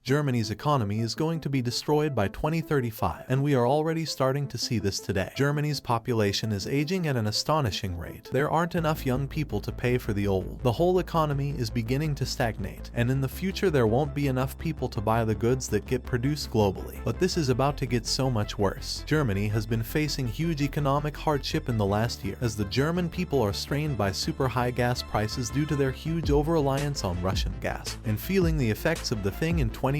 Germany's economy is going to be destroyed by 2035, and we are already starting to see this today. Germany's population is aging at an astonishing rate. There aren't enough young people to pay for the old. The whole economy is beginning to stagnate, and in the future there won't be enough people to buy the goods that get produced globally. But this is about to get so much worse. Germany has been facing huge economic hardship in the last year, as the German people are strained by super high gas prices due to their huge over-reliance on Russian gas, and feeling the effects of the thing in 2020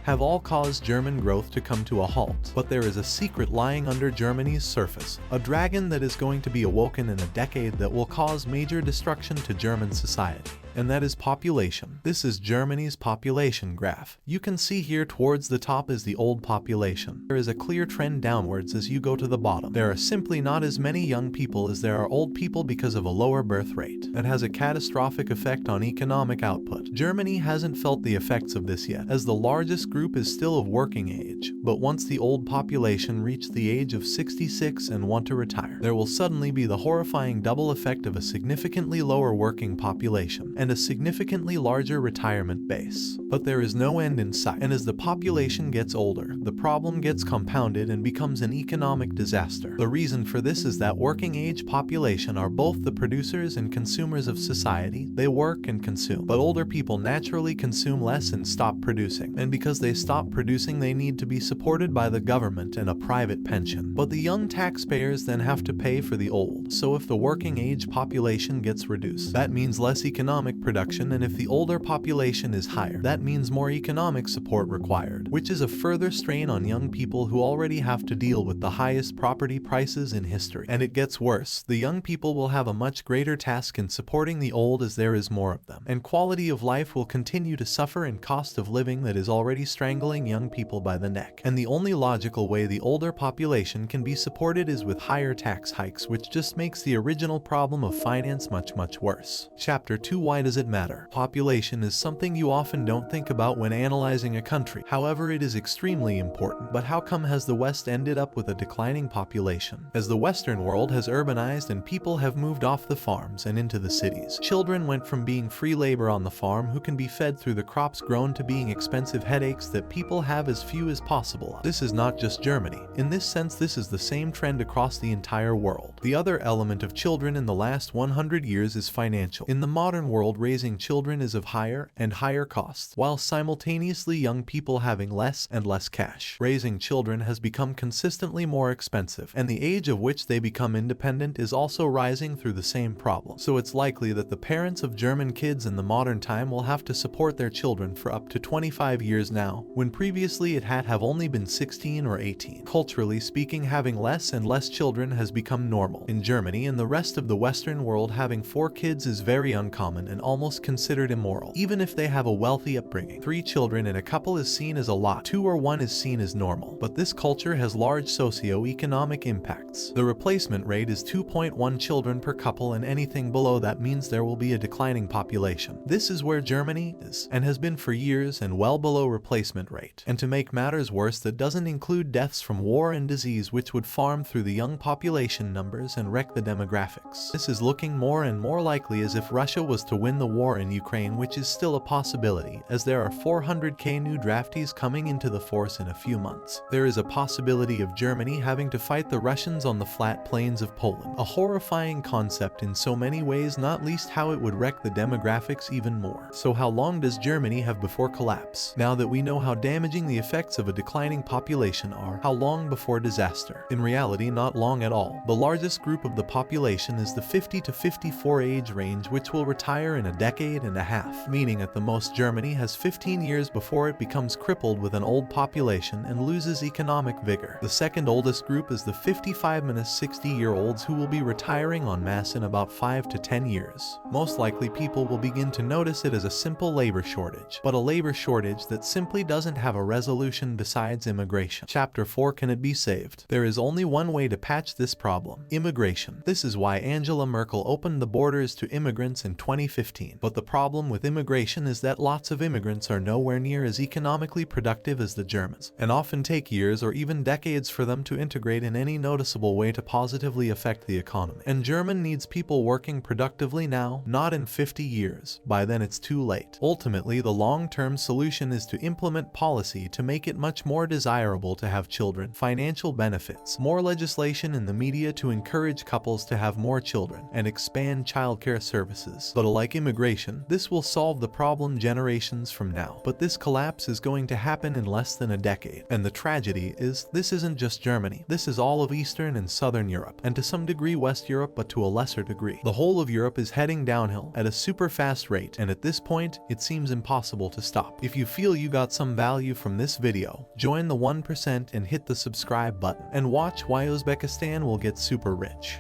have all caused German growth to come to a halt. But there is a secret lying under Germany's surface, a dragon that is going to be awoken in a decade that will cause major destruction to German society. And that is population. This is Germany's population graph. You can see here towards the top is the old population. There is a clear trend downwards as you go to the bottom. There are simply not as many young people as there are old people because of a lower birth rate. That has a catastrophic effect on economic output. Germany hasn't felt the effects of this yet, as the largest group is still of working age. But once the old population reach the age of 66 and want to retire, there will suddenly be the horrifying double effect of a significantly lower working population and a significantly larger retirement base. But there is no end in sight, and as the population gets older, the problem gets compounded and becomes an economic disaster. The reason for this is that working age population are both the producers and consumers of society. They work and consume, but older people naturally consume less and stop producing, and because they stop producing they need to be supported by the government and a private pension. But the young taxpayers then have to pay for the old, so if the working age population gets reduced, that means less economic production, and if the older population is higher, that means more economic support required, which is a further strain on young people who already have to deal with the highest property prices in history. And it gets worse. The young people will have a much greater task in supporting the old as there is more of them, and quality of life will continue to suffer in cost of living that is already strangling young people by the neck. And the only logical way the older population can be supported is with higher tax hikes, which just makes the original problem of finance much worse. Chapter 2: Why does it matter? Population is something you often don't think about when analyzing a country. However, it is extremely important. But how come has the West ended up with a declining population? As the Western world has urbanized and people have moved off the farms and into the cities, children went from being free labor on the farm who can be fed through the crops grown to being expensive headaches that people have as few as possible. This is not just Germany. In this sense, this is the same trend across the entire world. The other element of children in the last 100 years is financial. In the modern world, raising children is of higher and higher costs, while simultaneously young people having less and less cash. Raising children has become consistently more expensive, and the age of which they become independent is also rising through the same problem. So it's likely that the parents of German kids in the modern time will have to support their children for up to 25 years now, when previously it had have only been 16 or 18. Culturally speaking, having less and less children has become normal. In Germany and the rest of the Western world, having 4 kids is very uncommon and almost considered immoral, even if they have a wealthy upbringing. 3 children in a couple is seen as a lot. 2 or 1 is seen as normal. But this culture has large socio-economic impacts. The replacement rate is 2.1 children per couple, and anything below that means there will be a declining population. This is where Germany is, and has been for years, and well below replacement rate. And to make matters worse, that doesn't include deaths from war and disease, which would farm through the young population numbers and wreck the demographics. This is looking more and more likely as if Russia was to win the war in Ukraine, which is still a possibility, as there are 400,000 new draftees coming into the force in a few months. There is a possibility of Germany having to fight the Russians on the flat plains of Poland. A horrifying concept in so many ways, not least how it would wreck the demographics even more. So how long does Germany have before collapse? Now that we know how damaging the effects of a declining population are, how long before disaster? In reality, not long at all. The largest group of the population is the 50 to 54 age range, which will retire in a decade and a half, meaning at the most Germany has 15 years before it becomes crippled with an old population and loses economic vigor. The second oldest group is the 55-60-year-olds, who will be retiring en masse in about 5 to 10 years. Most likely people will begin to notice it as a simple labor shortage, but a labor shortage that simply doesn't have a resolution besides immigration. Chapter 4: Can it be saved? There is only one way to patch this problem: immigration. This is why Angela Merkel opened the borders to immigrants in 2015. 2015. But the problem with immigration is that lots of immigrants are nowhere near as economically productive as the Germans, and often take years or even decades for them to integrate in any noticeable way to positively affect the economy. And Germany needs people working productively now, not in 50 years. By then it's too late. Ultimately, the long-term solution is to implement policy to make it much more desirable to have children, financial benefits, more legislation in the media to encourage couples to have more children, and expand childcare services. But like immigration, this will solve the problem generations from now. But this collapse is going to happen in less than a decade. And the tragedy is, this isn't just Germany. This is all of Eastern and Southern Europe, and to some degree West Europe, but to a lesser degree. The whole of Europe is heading downhill at a super fast rate, and at this point, it seems impossible to stop. If you feel you got some value from this video, join the 1% and hit the subscribe button, and watch why Uzbekistan will get super rich.